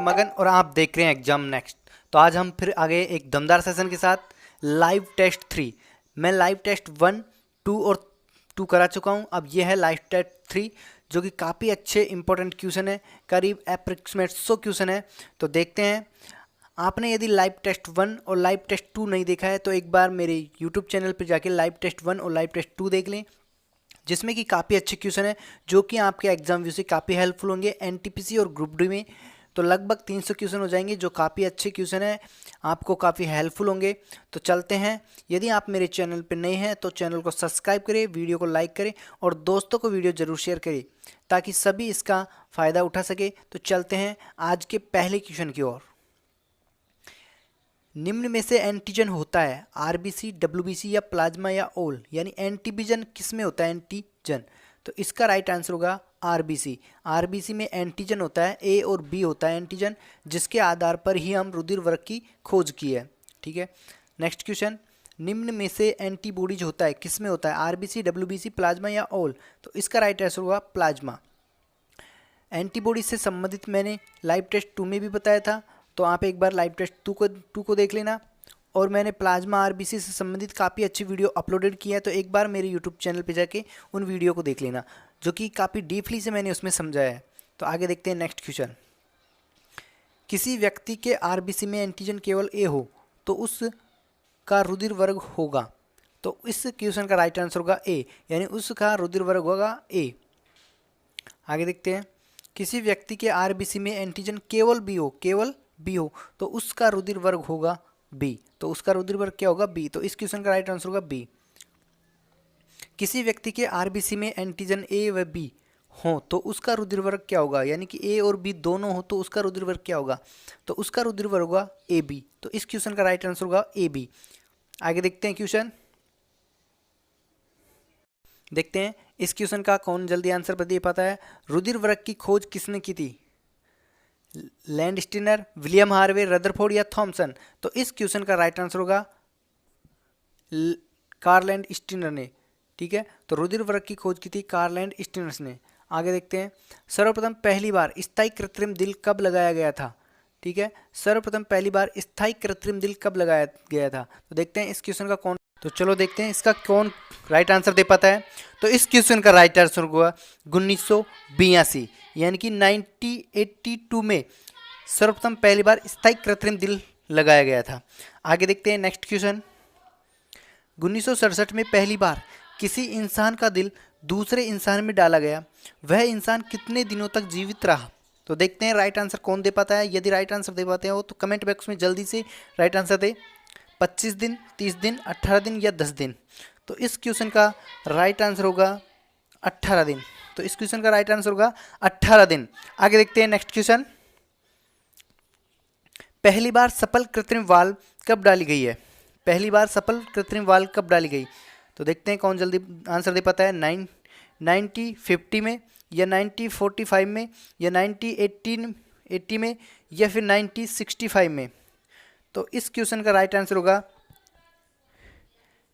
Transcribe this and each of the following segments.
मगन और आप देख रहे हैं एग्जाम नेक्स्ट। तो आज हम फिर आ गए एक दमदार सेशन के साथ। Live test 3। मैं लाइव टेस्ट 1, 2 और 2 करा चुका हूं। अब ये है लाइव टेस्ट 3 जो कि काफ़ी अच्छे इंपॉर्टेंट क्वेश्चन है, करीब अप्रोक्सीमेट 100 क्वेश्चन है। तो देखते हैं। आपने यदि लाइव टेस्ट 1 और लाइव टेस्ट 2 नहीं देखा है तो एक बार मेरे यूट्यूब चैनल पर जाके लाइव टेस्ट 1 और लाइव टेस्ट 2 देख लें, जिसमें कि काफ़ी अच्छे क्वेश्चन है जो कि आपके एग्जाम व्यू से काफ़ी हेल्पफुल होंगे एनटीपीसी और ग्रुप डी में। तो लगभग 300 क्वेश्चन हो जाएंगे जो काफ़ी अच्छे क्वेश्चन है, आपको काफ़ी हेल्पफुल होंगे। तो चलते हैं। यदि आप मेरे चैनल पर नए हैं तो चैनल को सब्सक्राइब करें, वीडियो को लाइक करें और दोस्तों को वीडियो ज़रूर शेयर करें ताकि सभी इसका फ़ायदा उठा सके। तो चलते हैं आज के पहले क्वेश्चन की ओर। निम्न में से एंटीजन होता है आरबीसी, डब्ल्यूबीसी या प्लाज्मा या ओल, यानी एंटीबीजन किस में होता है एंटीजन? तो इसका राइट आंसर होगा आरबीसी। आरबीसी में एंटीजन होता है, ए और बी होता है एंटीजन, जिसके आधार पर ही हम रुधिर वर्ग की खोज की है। ठीक है, नेक्स्ट क्वेश्चन। निम्न में से एंटीबॉडीज होता है किस में होता है आरबीसी, डब्ल्यूबीसी, प्लाज्मा या ओल? तो इसका राइट आंसर होगा प्लाज्मा। एंटीबॉडी से संबंधित मैंने लाइव टेस्ट 2 में भी बताया था, तो आप एक बार लाइव टेस्ट 2 को देख लेना। और मैंने प्लाज्मा आरबीसी से संबंधित काफ़ी अच्छी वीडियो अपलोडेड की है, तो एक बार मेरे यूट्यूब चैनल पे जाके उन वीडियो को देख लेना, जो कि काफ़ी डीपली से मैंने उसमें समझाया है। तो आगे देखते हैं नेक्स्ट क्वेश्चन। किसी व्यक्ति के आरबीसी में एंटीजन केवल ए हो तो उसका रुधिर वर्ग होगा? तो इस क्वेश्चन का राइट आंसर होगा ए, यानी उसका रुधिर वर्ग होगा ए। आगे देखते हैं। किसी व्यक्ति के आरबीसी में एंटीजन केवल बी हो तो उसका रुधिर वर्ग होगा बी। तो उसका रुधिर वर्ग क्या होगा? बी। तो इस क्वेश्चन का राइट आंसर होगा बी। किसी व्यक्ति के आरबीसी में एंटीजन ए व बी हो तो उसका रुधिर वर्ग क्या होगा? यानी कि ए और बी दोनों हो तो उसका रुधिर वर्ग क्या होगा? तो उसका रुधिर वर्ग होगा ए बी। तो इस क्वेश्चन का राइट आंसर होगा ए बी। आगे देखते हैं क्वेश्चन। देखते हैं इस क्वेश्चन का कौन जल्दी आंसर दे पाता है। रुधिर वर्ग की खोज किसने की थी? लैंडस्टीनर, विलियम हार्वे, रदरफोर्ड या थॉमसन? तो इस क्वेश्चन का राइट आंसर होगा कार्ल लैंडस्टीनर ने। ठीक है, तो रुधिर वर्ग की खोज की थी कार्ल लैंडस्टीनर ने। आगे देखते हैं। सर्वप्रथम पहली बार स्थायी कृत्रिम दिल कब लगाया गया था? ठीक है, सर्वप्रथम पहली बार स्थायी कृत्रिम दिल कब लगाया गया था? तो देखते हैं इस क्वेश्चन का कौन, तो चलो देखते हैं इसका कौन राइट आंसर दे पाता है। तो इस क्वेश्चन का राइट आंसर होगा 1982, यानी कि 1982 में सर्वप्रथम पहली बार स्थायी कृत्रिम दिल लगाया गया था। आगे देखते हैं नेक्स्ट क्वेश्चन। 1967 में पहली बार किसी इंसान का दिल दूसरे इंसान में डाला गया, वह इंसान कितने दिनों तक जीवित रहा? तो देखते हैं राइट आंसर कौन दे पाता है। यदि राइट आंसर दे पाते हो तो कमेंट बॉक्स में जल्दी से राइट आंसर दे। 25 दिन, 30 दिन, 18 दिन या 10 दिन? तो इस क्वेश्चन का राइट आंसर होगा 18 दिन। तो इस क्वेश्चन का राइट आंसर होगा 18 दिन। आगे देखते हैं नेक्स्ट क्वेश्चन। पहली बार सफल कृत्रिम वाल्व कब डाली गई है? पहली बार सफल कृत्रिम वाल्व कब डाली गई? तो देखते हैं कौन जल्दी आंसर दे पाता है। 1950 में या 1945 में या 1980 में या फिर 1965 में? तो इस क्वेश्चन का राइट आंसर होगा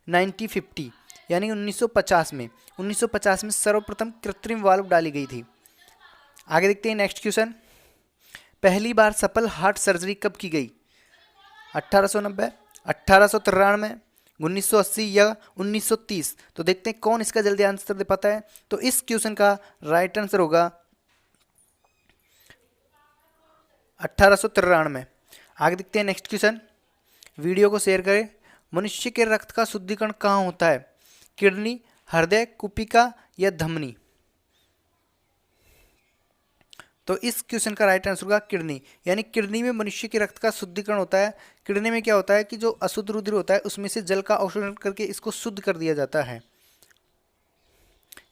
1950, यानी 1950 में। 1950 में सर्वप्रथम कृत्रिम वाल्व डाली गई थी। आगे देखते हैं नेक्स्ट क्वेश्चन। पहली बार सफल हार्ट सर्जरी कब की गई? 1890, 1893, 1980 या 1930? तो देखते हैं कौन इसका जल्दी आंसर दे पाता है। तो इस क्वेश्चन का राइट आंसर होगा 1893। आगे देखते हैं नेक्स्ट क्वेश्चन। वीडियो को शेयर करें। मनुष्य के रक्त का शुद्धिकरण कहाँ होता है? किडनी, हृदय, कुपिका या धमनी? तो इस क्वेश्चन का राइट आंसर होगा किडनी, यानी किडनी में मनुष्य के रक्त का शुद्धिकरण होता है। किडनी में क्या होता है कि जो अशुद्ध रुधिर होता है उसमें से जल का अवशोषण करके इसको शुद्ध कर दिया जाता है।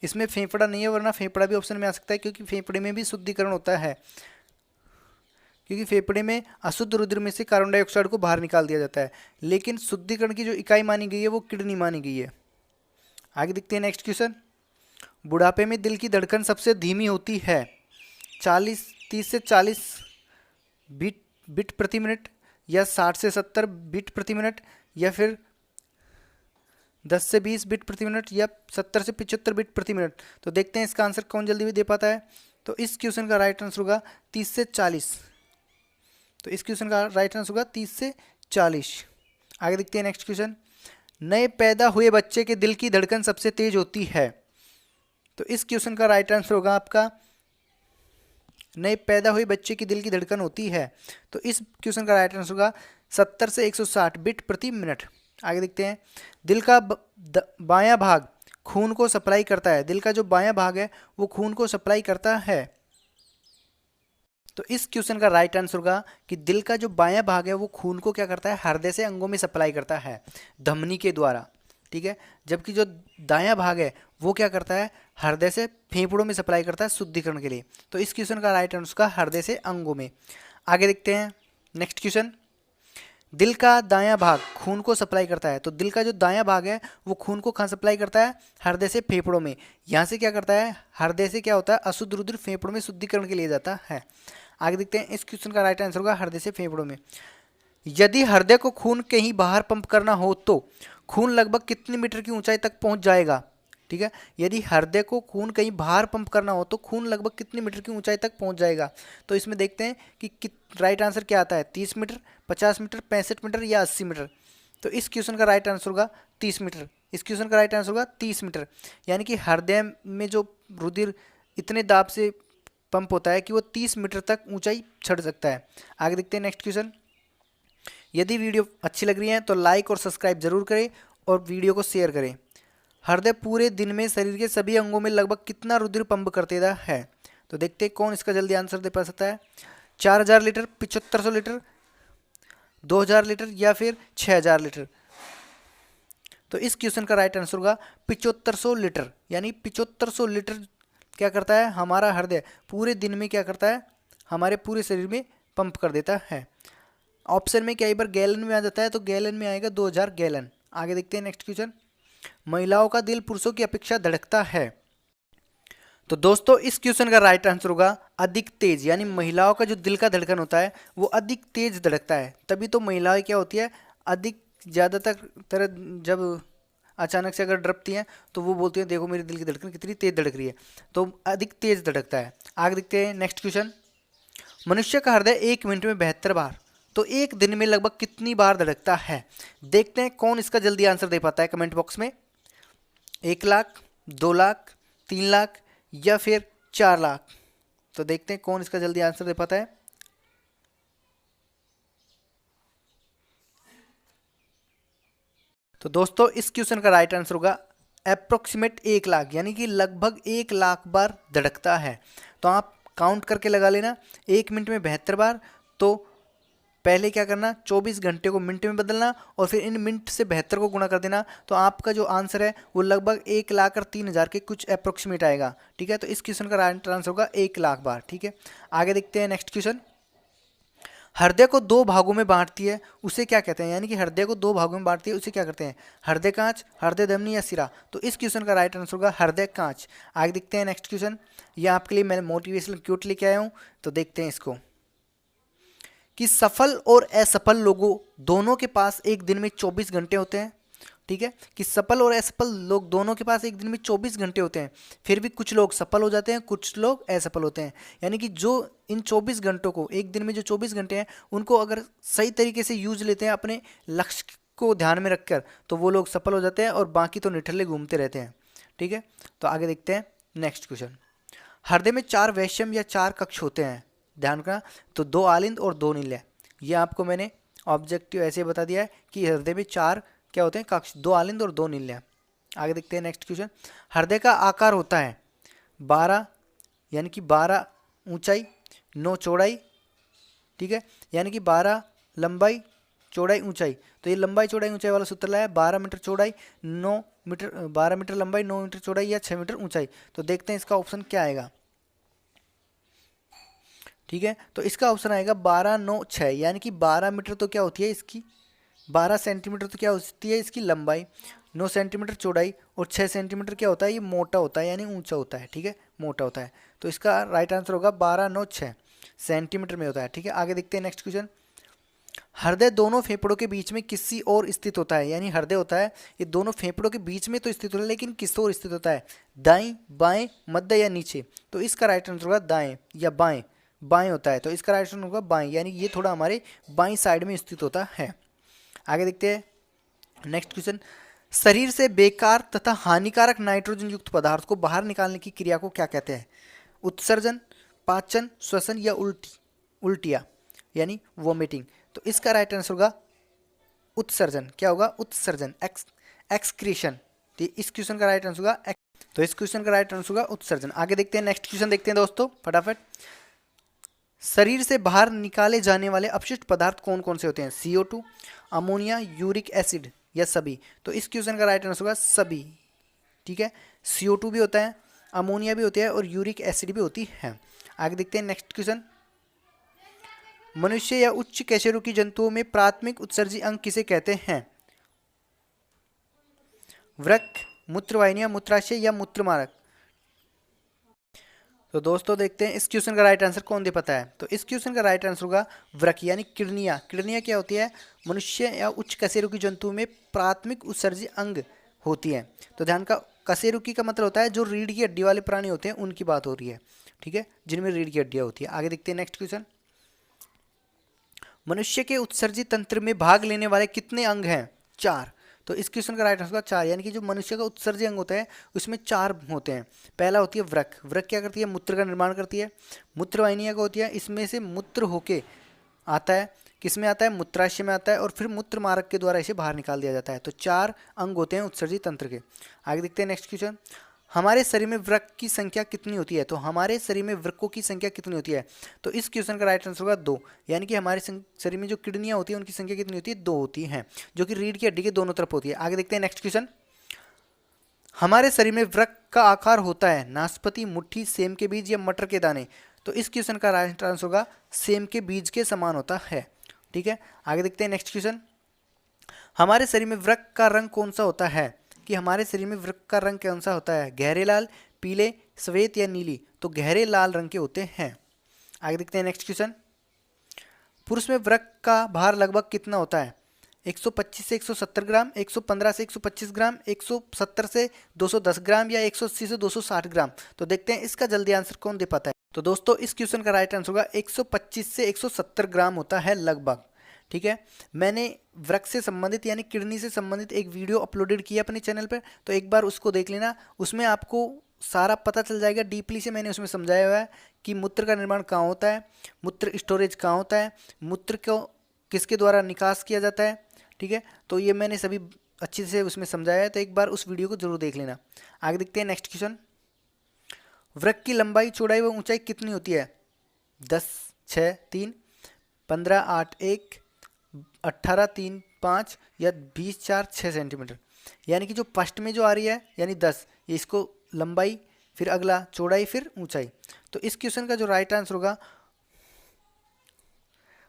इसमें फेफड़ा नहीं है, वरना फेफड़ा भी ऑप्शन में आ सकता है, क्योंकि फेफड़े में भी शुद्धिकरण होता है, क्योंकि फेफड़े में अशुद्ध रुधिर में से कार्बन डाइऑक्साइड को बाहर निकाल दिया जाता है। लेकिन शुद्धिकरण की जो इकाई मानी गई है वो किडनी मानी गई है। आगे देखते हैं नेक्स्ट क्वेश्चन। बुढ़ापे में दिल की धड़कन सबसे धीमी होती है? 30 से 40 बीट प्रति मिनट या 60 से 70 बीट प्रति मिनट या फिर 10 से 20 बीट प्रति मिनट या 70 से 75 बीट प्रति मिनट? तो देखते हैं इसका आंसर कौन जल्दी भी दे पाता है। तो इस क्वेश्चन का राइट आंसर होगा 30 से 40। तो इस क्वेश्चन का राइट आंसर होगा 30 से 40। आगे देखते हैं नेक्स्ट क्वेश्चन। नए पैदा हुए बच्चे के दिल की धड़कन सबसे तेज होती है। तो इस क्वेश्चन का राइट आंसर होगा आपका, नए पैदा हुए बच्चे की दिल की धड़कन होती है, तो इस क्वेश्चन का राइट आंसर होगा 70 से 160 बीट प्रति मिनट। आगे देखते हैं। दिल का बायां भाग खून को सप्लाई करता है। दिल का जो बायां भाग है वो खून को सप्लाई करता है। तो इस क्वेश्चन का राइट आंसर होगा कि दिल का जो बायां भाग है वो खून को क्या करता है, हृदय से अंगों में सप्लाई करता है धमनी के द्वारा, ठीक है। जबकि जो दायां भाग है वो क्या करता है, हृदय से फेफड़ों में सप्लाई करता है शुद्धिकरण के लिए। तो इस क्वेश्चन का राइट आंसर होगा हृदय से अंगों में। आगे देखते हैं नेक्स्ट क्वेश्चन। दिल का दायां भाग खून को सप्लाई करता है। तो दिल का जो दायां भाग है वो खून को कहाँ सप्लाई करता है, हृदय से फेफड़ों में। यहाँ से क्या करता है, हृदय से क्या होता है, अशुद्ध रुधिर फेफड़ों में शुद्धिकरण के लिए जाता है। आगे देखते हैं। इस क्वेश्चन का राइट आंसर होगा हृदय से फेफड़ों में। यदि हृदय को खून कहीं बाहर पंप करना हो तो खून लगभग कितने मीटर की ऊंचाई तक पहुंच जाएगा, ठीक है। यदि हृदय को खून कहीं बाहर पंप करना हो तो खून लगभग कितने मीटर की ऊंचाई तक पहुंच जाएगा। तो इसमें देखते हैं कि राइट आंसर क्या आता है, 30 मीटर, 50 मीटर, 65 मीटर या 80 मीटर। तो इस क्वेश्चन का राइट आंसर होगा 30 मीटर। इस क्वेश्चन का राइट आंसर होगा 30 मीटर। यानी कि हृदय में जो रुधिर इतने दाब से पंप होता है कि वो 30 मीटर तक ऊंचाई चढ़ सकता है। आगे देखते हैं नेक्स्ट क्वेश्चन। यदि वीडियो अच्छी लग रही है तो लाइक और सब्सक्राइब जरूर करें और वीडियो को शेयर करें। हृदय पूरे दिन में शरीर के सभी अंगों में लगभग कितना रुधिर पंप करते है। तो देखते हैं कौन इसका जल्दी आंसर दे पा सकता है। 4000 लीटर, 7500 लीटर, 2000 लीटर या फिर 6000 लीटर। तो इस क्वेश्चन का राइट आंसर होगा 7500 लीटर। यानी 7500 लीटर क्या करता है, हमारा हृदय पूरे दिन में क्या करता है, हमारे पूरे शरीर में पंप कर देता है। ऑप्शन में कई बार गैलन में आ जाता है, तो गैलन में आएगा 2000 गैलन। आगे देखते हैं नेक्स्ट क्वेश्चन। महिलाओं का दिल पुरुषों की अपेक्षा धड़कता है। तो दोस्तों इस क्वेश्चन का राइट आंसर होगा अधिक तेज। यानी महिलाओं का जो दिल का धड़कन होता है वो अधिक तेज धड़कता है। तभी तो महिलाएं क्या होती है, अधिक ज़्यादातर तरह जब अचानक से अगर डरती हैं तो वो बोलती हैं देखो मेरे दिल की धड़कन कितनी तेज धड़क रही है, तो अधिक तेज धड़कता है। आगे देखते हैं नेक्स्ट क्वेश्चन। मनुष्य का हृदय 1 मिनट में 72 बार, तो एक दिन में लगभग कितनी बार धड़कता है। देखते हैं कौन इसका जल्दी आंसर दे पाता है कमेंट बॉक्स में। 1 लाख, 2 लाख, 3 लाख या फिर 4 लाख। तो देखते हैं कौन इसका जल्दी आंसर दे पाता है। तो दोस्तों इस क्वेश्चन का राइट आंसर होगा अप्रोक्सीमेट 1 लाख, यानी कि लगभग 1 लाख बार धड़कता है। तो आप काउंट करके लगा लेना, 1 मिनट में 72 बार। तो पहले क्या करना, 24 घंटे को मिनट में बदलना और फिर इन मिनट से 72 को गुणा कर देना। तो आपका जो आंसर है वो लगभग 1 लाख और 3000 के कुछ अप्रोक्सीमेट आएगा, ठीक है। तो इस क्वेश्चन का राइट आंसर होगा 1 लाख बार, ठीक है। आगे देखते हैं नेक्स्ट क्वेश्चन। हृदय को 2 भागों में बांटती है उसे क्या कहते हैं। यानी कि हृदय को 2 भागों में बांटती है उसे क्या करते हैं, हृदय कांच, हृदय धमनी या सिरा। तो इस क्वेश्चन का राइट आंसर होगा हृदय कांच। आगे देखते हैं नेक्स्ट क्वेश्चन। ये आपके लिए मैं मोटिवेशनल क्यूट लेके आया हूँ, तो देखते हैं इसको। कि सफल और असफल लोगों दोनों के पास एक दिन में 24 घंटे होते हैं, ठीक है। कि सफल और असफल लोग दोनों के पास एक दिन में 24 घंटे होते हैं, फिर भी कुछ लोग सफल हो जाते हैं, कुछ लोग असफल होते हैं। यानी कि जो इन 24 घंटों को, एक दिन में जो 24 घंटे हैं उनको अगर सही तरीके से यूज लेते हैं अपने लक्ष्य को ध्यान में रखकर, तो वो लोग सफल हो जाते हैं और बाकी तो निठल्ले घूमते रहते हैं, ठीक है। तो आगे देखते हैं नेक्स्ट क्वेश्चन। हृदय में 4 वैषम या 4 कक्ष होते हैं, ध्यान रखना। तो 2 आलिंद और 2 नील्य। ये आपको मैंने ऑब्जेक्टिव ऐसे बता दिया है कि हृदय में 4 क्या होते हैं कक्ष, 2 आलिंद और 2 नील्य। आगे देखते हैं नेक्स्ट क्वेश्चन। हृदय का आकार होता है 12, यानी कि 12 ऊंचाई, 9 चौड़ाई, ठीक है। यानी कि 12 लंबाई, चौड़ाई, ऊंचाई। तो ये लंबाई चौड़ाई ऊंचाई वाला सूत्र लाया, 12 मीटर चौड़ाई, 9 मीटर, 12 मीटर लंबाई, 9 मीटर चौड़ाई या 6 मीटर ऊंचाई। तो देखते हैं इसका ऑप्शन क्या आएगा, ठीक है। तो इसका ऑप्शन आएगा 12, 9, 6। यानी कि 12 मीटर तो क्या होती है इसकी, 12 सेंटीमीटर तो क्या होती है इसकी लंबाई, 9 सेंटीमीटर चौड़ाई और 6 सेंटीमीटर क्या होता है, ये मोटा होता है यानी ऊंचा होता है, ठीक है, मोटा होता है। तो इसका राइट आंसर होगा 12, 9, 6 सेंटीमीटर में होता है, ठीक है। आगे देखते हैं नेक्स्ट क्वेश्चन। हृदय दोनों फेफड़ों के बीच में किसी और स्थित होता है। यानी हृदय होता है ये दोनों फेफड़ों के बीच में तो स्थित होता है, लेकिन किस और स्थित होता है, दाएं, बाएं, मध्य या नीचे। तो इसका राइट आंसर होगा दाएं या बाएं, बाएं होता है, तो इसका राइट आंसर होगा बाएं, यानी ये थोड़ा हमारे बाएं साइड में स्थित होता है। आगे देखते हैं नेक्स्ट क्वेश्चन। शरीर से बेकार तथा हानिकारक नाइट्रोजन युक्त पदार्थ को बाहर निकालने की क्रिया को क्या कहते हैं? उत्सर्जन, पाचन, श्वसन या उल्टिया यानी वोमिटिंग। तो इसका राइट आंसर होगा उत्सर्जन। क्या होगा? उत्सर्जन, एक्सक्रीशन। तो इस क्वेश्चन का राइट आंसर होगा तो इस क्वेश्चन का राइट आंसर होगा उत्सर्जन। आगे देखते हैं नेक्स्ट क्वेश्चन, देखते हैं दोस्तों फटाफट। शरीर से बाहर निकाले जाने वाले अपशिष्ट पदार्थ कौन कौन से होते हैं? CO2, अमोनिया, यूरिक एसिड या सभी? तो इस क्वेश्चन का राइट आंसर होगा सभी। ठीक है, CO2 भी होता है, अमोनिया भी होती है और यूरिक एसिड भी होती है। आगे देखते हैं नेक्स्ट क्वेश्चन। मनुष्य या उच्च कशेरुकी जंतुओं में प्राथमिक उत्सर्जी अंग किसे कहते हैं? वृक्क, मूत्रवाहिनियां, मूत्राशय या मूत्रमार्ग? तो दोस्तों देखते हैं इस क्वेश्चन का राइट आंसर कौन दे पाता है। तो इस क्वेश्चन का राइट आंसर होगा वृक्क यानी किडनियां। किडनियां क्या होती है? मनुष्य या उच्च कशेरुकी जंतु में प्राथमिक उत्सर्जी अंग होती है। तो ध्यान का, कशेरुकी का मतलब होता है जो रीढ़ की हड्डी वाले प्राणी होते हैं उनकी बात हो रही है। ठीक है, जिनमें रीढ़ की हड्डियां होती है। आगे देखते हैं नेक्स्ट क्वेश्चन। मनुष्य के उत्सर्जी तंत्र में भाग लेने वाले कितने अंग हैं? 4। तो इस क्वेश्चन का राइट आंसर होगा 4, यानी कि जो मनुष्य का उत्सर्जी अंग होता है उसमें 4 होते हैं। पहला होती है वृक्क। वृक्क क्या करती है? मूत्र का निर्माण करती है। मूत्रवाहिनियां क्या होती है? इसमें से मूत्र होके आता है, किसमें आता है? मूत्राशय में आता है, और फिर मूत्र मार्ग के द्वारा इसे बाहर निकाल दिया जाता है। तो 4 अंग होते हैं उत्सर्जी तंत्र के। आगे देखते हैं नेक्स्ट क्वेश्चन। हमारे शरीर में वृक्क की संख्या कितनी होती है? तो हमारे शरीर में वृक्कों की संख्या कितनी होती है? तो इस क्वेश्चन का राइट आंसर होगा 2, यानी कि हमारे शरीर में जो किडनियां होती है उनकी संख्या कितनी होती है? 2 होती हैं, जो कि रीढ़ की हड्डी के दोनों तरफ होती है। आगे देखते हैं नेक्स्ट क्वेश्चन। हमारे शरीर में वृक्क का आकार होता है नाशपाती, मुट्ठी, सेम के बीज या मटर के दाने? तो इस क्वेश्चन का राइट आंसर होगा सेम के बीज के समान होता है। ठीक है, आगे देखते हैं नेक्स्ट क्वेश्चन। हमारे शरीर में वृक्क का रंग कौन सा होता है? कि हमारे शरीर में वृक्क का रंग कौन सा होता है? गहरे लाल, पीले, श्वेत या नीली? तो गहरे लाल रंग के होते हैं। आगे देखते हैं नेक्स्ट क्वेश्चन। पुरुष में वृक्क का भार लगभग कितना होता है? 125 से 170 ग्राम, 115 से 125 ग्राम, 170 से 210 ग्राम या 180 से 260 ग्राम? तो देखते हैं इसका जल्दी आंसर कौन दे पाता है। तो दोस्तों इस क्वेश्चन का राइट आंसर होगा 125 से 170 ग्राम होता है लगभग। ठीक है, मैंने वृक्क से संबंधित यानी किडनी से संबंधित एक वीडियो अपलोडेड किया अपने चैनल पर, तो एक बार उसको देख लेना। उसमें आपको सारा पता चल जाएगा, डीपली से मैंने उसमें समझाया हुआ है कि मूत्र का निर्माण कहाँ होता है, मूत्र स्टोरेज कहाँ होता है, मूत्र को किसके द्वारा निकास किया जाता है। ठीक है, तो ये मैंने सभी अच्छे से उसमें समझाया है, तो एक बार उस वीडियो को जरूर देख लेना। आगे देखते हैं नेक्स्ट क्वेश्चन। वृक्क की लंबाई, चौड़ाई व ऊंचाई कितनी होती है? 10, 6, 3, 15, 8, 1, 18, 3, 5 या 20, 4, 6 सेंटीमीटर? यानी कि जो फर्स्ट में जो आ रही है यानी 10, ये इसको लंबाई, फिर अगला चौड़ाई, फिर ऊंचाई। तो इस क्वेश्चन का जो राइट आंसर होगा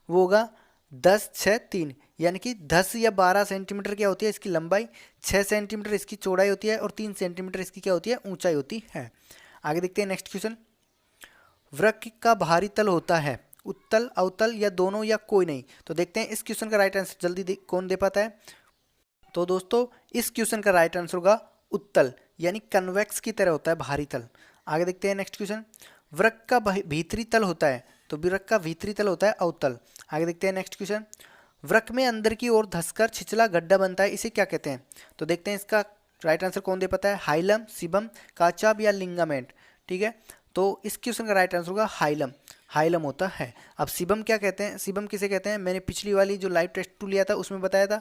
वो होगा 10, 6, 3, यानी कि 10 या 12 सेंटीमीटर क्या होती है इसकी लंबाई, 6 सेंटीमीटर इसकी चौड़ाई होती है और 3 सेंटीमीटर इसकी क्या होती है? ऊंचाई होती है। आगे देखते हैं नेक्स्ट क्वेश्चन। वृक्क का बाहरी तल होता है उत्तल, अवतल या दोनों या कोई नहीं? तो देखते हैं इस क्वेश्चन का राइट आंसर जल्दी कौन दे पाता है। तो दोस्तों इस क्वेश्चन का राइट आंसर होगा उत्तल, यानी कन्वेक्स की तरह होता है बाहरी तल। आगे देखते हैं नेक्स्ट क्वेश्चन। वृक्क का भीतरी तल होता है, तो वृक्क का भीतरी तल होता है अवतल। आगे देखते हैं नेक्स्ट क्वेश्चन। वृक्क में अंदर की ओर धंसकर छिछला गड्ढा बनता है, इसे क्या कहते हैं? तो देखते हैं इसका राइट आंसर कौन दे पाता है। हाइलम, सीबम, काचाब या लिंगामेंट? ठीक है, तो इस क्वेश्चन का राइट आंसर होगा हाइलम। हाइलम होता है। अब सीबम क्या कहते हैं, सीबम किसे कहते हैं? मैंने पिछली वाली जो लाइव टेस्ट 2 लिया था उसमें बताया था।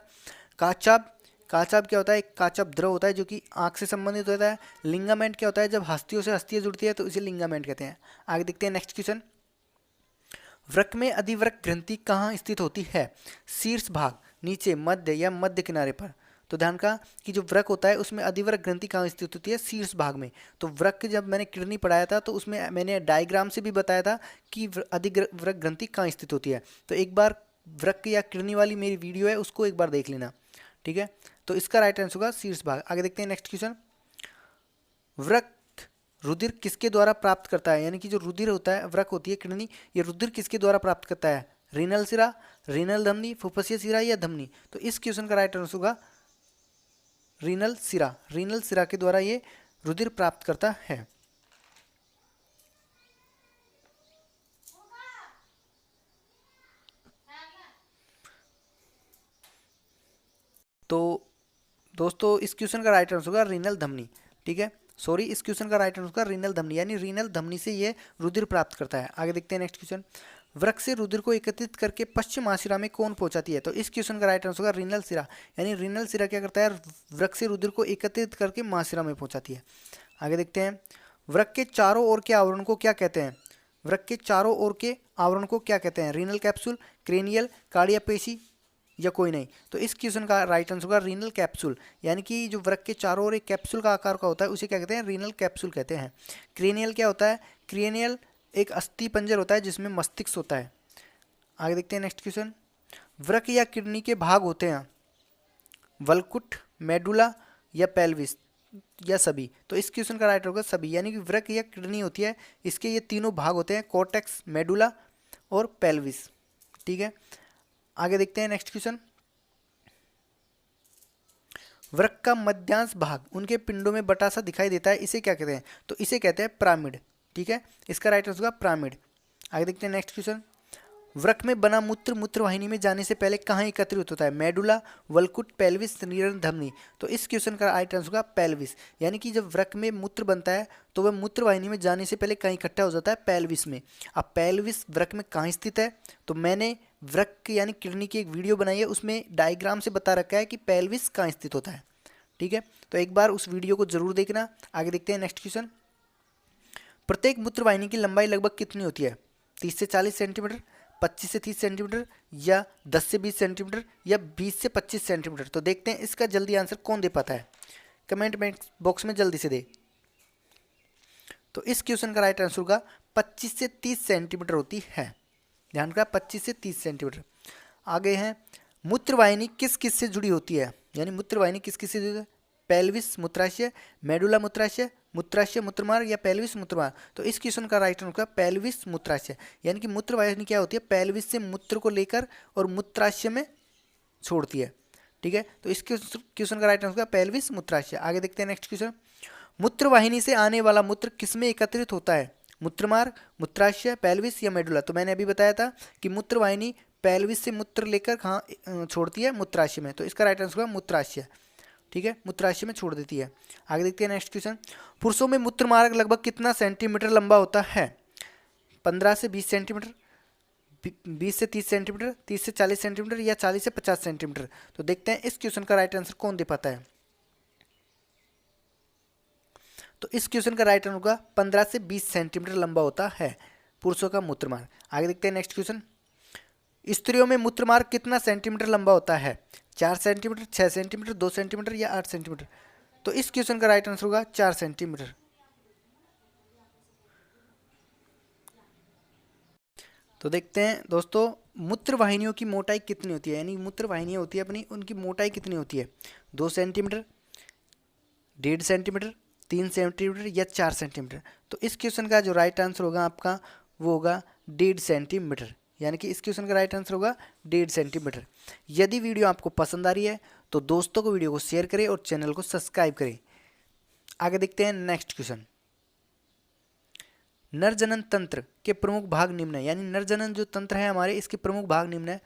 काचाब, काचाब क्या होता है? एक काचाब द्रव होता है जो कि आंख से संबंधित होता है। लिंगामेंट क्या होता है? जब हस्तियों से हस्तियाँ जुड़ती है तो इसे लिंगामेंट कहते हैं। आगे देखते हैं नेक्स्ट क्वेश्चन। वृक्क में अधिवृक्क ग्रंथि कहाँ स्थित होती है? शीर्ष भाग, नीचे, मध्य या मध्य किनारे पर? तो ध्यान का कि जो वृक्क होता है उसमें अधिवृक्क ग्रंथि कहाँ स्थित होती है? शीर्ष भाग में। तो वृक्क जब मैंने किडनी पढ़ाया था तो उसमें मैंने डायग्राम से भी बताया था कि अधिवृक्क ग्रंथि कहाँ स्थित होती है। तो एक बार वृक्क या किडनी वाली मेरी वीडियो है उसको एक बार देख लेना। ठीक है, तो इसका राइट आंसर होगा शीर्ष भाग। आगे देखते हैं नेक्स्ट क्वेश्चन। वृक्क रुधिर किसके द्वारा प्राप्त करता है? यानी कि जो रुधिर होता है, वृक्क होती है किडनी, ये रुधिर किसके द्वारा प्राप्त करता है? रीनल सिरा, रीनल धमनी, फुफ्फुसीय सिरा या धमनी? तो इस क्वेश्चन का राइट आंसर होगा रीनल सिरा। रीनल सिरा के द्वारा ये रुधिर प्राप्त करता है। तो दोस्तों इस क्वेश्चन का राइट आंसर होगा रीनल धमनी। ठीक है, सॉरी, इस क्वेश्चन का राइट आंसर होगा रीनल धमनी, यानी रीनल धमनी से ये रुधिर प्राप्त करता है। आगे देखते हैं नेक्स्ट क्वेश्चन। वृक्क से रुधिर को एकत्रित करके पश्चिम महाशिरा में कौन पहुंचाती है? तो इस क्वेश्चन का राइट आंसर होगा रीनल शिरा, यानी रीनल शिरा क्या करता है, वृक्क से रुधिर को एकत्रित करके महाशिरा में पहुंचाती है। आगे देखते हैं, वृक्क के चारों ओर के आवरण को क्या कहते हैं? वृक्क के चारों ओर के आवरण को क्या कहते हैं? रीनल कैप्सूल, क्रेनियल, कार्डिया पेशी या कोई नहीं? तो इस क्वेश्चन का राइट आंसर होगा रीनल कैप्सूल, यानी कि जो वृक्क के चारों ओर एक कैप्सूल का आकार का होता है उसे क्या कहते हैं? रीनल कैप्सूल कहते हैं। क्रेनियल क्या होता है? क्रेनियल एक अस्थि पंजर होता है जिसमें मस्तिष्क होता है। आगे देखते हैं नेक्स्ट क्वेश्चन। वृक्क या किडनी के भाग होते हैं वल्कुट, मेडुला या पेल्विस या सभी? तो इस क्वेश्चन का राइट होगा सभी, यानी कि वृक्क या किडनी होती है, इसके ये तीनों भाग होते हैं, कॉर्टेक्स, मेडुला और पेल्विस। ठीक है, आगे देखते हैं नेक्स्ट क्वेश्चन। वृक्क का मध्यांश भाग उनके पिंडों में बटा सा दिखाई देता है, इसे क्या कहते हैं? तो इसे कहते हैं पिरामिड। ठीक है, इसका राइट आंसर होगा पिरामिड। आगे देखते हैं नेक्स्ट क्वेश्चन। वृक्क में बना मूत्र मूत्रवाहिनी में जाने से पहले कहाँ एकत्रित होता है? मेडुला, वल्कुट, पेल्विस, रीनल धमनी? तो इस क्वेश्चन का राइट आंसर होगा पेल्विस, यानी कि जब वृक्क में मूत्र बनता है तो वह मूत्रवाहिनी में जाने से पहले कहीं इकट्ठा हो जाता है? पेल्विस में। अब पेल्विस वृक्क में कहाँ स्थित है? तो मैंने वृक्क यानी किडनी की एक वीडियो बनाई है, उसमें डायग्राम से बता रखा है कि पेल्विस कहाँ स्थित होता है। ठीक है, तो एक बार उस वीडियो को जरूर देखना। आगे देखते हैं नेक्स्ट क्वेश्चन। प्रत्येक मूत्रवाहिनी की लंबाई लगभग कितनी होती है? 30 से 40 सेंटीमीटर, 25 से 30 सेंटीमीटर या 10 से 20 सेंटीमीटर या 20 से 25 सेंटीमीटर? तो देखते हैं इसका जल्दी आंसर कौन दे पाता है, कमेंट बॉक्स में जल्दी से दे। तो इस क्वेश्चन का राइट आंसर होगा 25 से 30 सेंटीमीटर होती है। ध्यान रखना, 25 से 30 सेंटीमीटर। आगे हैं, मूत्रवाहिनी किस किस से जुड़ी होती है? यानी मूत्रवाहिनी किस किस से जुड़ी है? पेल्विस मूत्राशय, मेडुला मूत्राशय, मूत्राशय मूत्रमार्ग या पेल्विस मूत्रमार्ग? तो इस क्वेश्चन का राइट आंसर होगा पेल्विस मूत्राशय, यानी कि मूत्रवाहिनी क्या होती है? पेल्विस से मूत्र को लेकर और मूत्राशय में छोड़ती है। ठीक है, तो इस क्वेश्चन का राइट आंसर होगा पेल्विस मूत्राशय। आगे देखते हैं नेक्स्ट क्वेश्चन। मूत्रवाहिनी से आने वाला मूत्र किसमें एकत्रित होता है? मूत्रमार्ग, मूत्राशय, पेल्विस या मेडुला? तो मैंने अभी बताया था कि मूत्रवाहिनी पेल्विस से मूत्र लेकर कहाँ छोड़ती है? मूत्राशय में। तो इसका राइट आंसर होगा मूत्राशय। ठीक है, मूत्राशय में छोड़ देती है। आगे देखते हैं नेक्स्ट क्वेश्चन। पुरुषों में मूत्रमार्ग लगभग कितना सेंटीमीटर लंबा होता है? 15 से 20 सेंटीमीटर, 20 से 30 सेंटीमीटर, 30 से 40 सेंटीमीटर या 40 से 50 सेंटीमीटर? तो देखते हैं इस क्वेश्चन का राइट आंसर कौन दे पाता है। तो इस क्वेश्चन का राइट आंसर होगा 15 से 20 सेंटीमीटर लंबा होता है पुरुषों का मूत्रमार्ग। आगे देखते हैं नेक्स्ट क्वेश्चन। स्त्रियों में मूत्रमार्ग कितना सेंटीमीटर लंबा होता है? 4 सेंटीमीटर, 6 सेंटीमीटर, 2 सेंटीमीटर या 8 सेंटीमीटर? तो इस क्वेश्चन का राइट आंसर होगा 4 सेंटीमीटर। तो देखते हैं दोस्तों, मूत्रवाहिनियों की मोटाई कितनी होती है? यानी मूत्रवाहिनियाँ होती है अपनी, उनकी मोटाई कितनी होती है? 2 सेंटीमीटर, 1.5 सेंटीमीटर, 3 सेंटीमीटर या 4 सेंटीमीटर? तो इस क्वेश्चन का जो राइट आंसर होगा आपका वो होगा 1.5 सेंटीमीटर, यानी कि इस क्वेश्चन का राइट आंसर होगा 1.5 सेंटीमीटर। यदि वीडियो आपको पसंद आ रही है तो दोस्तों को वीडियो को शेयर करें और चैनल को सब्सक्राइब करें। आगे देखते हैं नेक्स्ट क्वेश्चन। नर जनन तंत्र के प्रमुख भाग निम्न है, यानी नर जनन जो तंत्र है हमारे, इसके प्रमुख भाग निम्न है।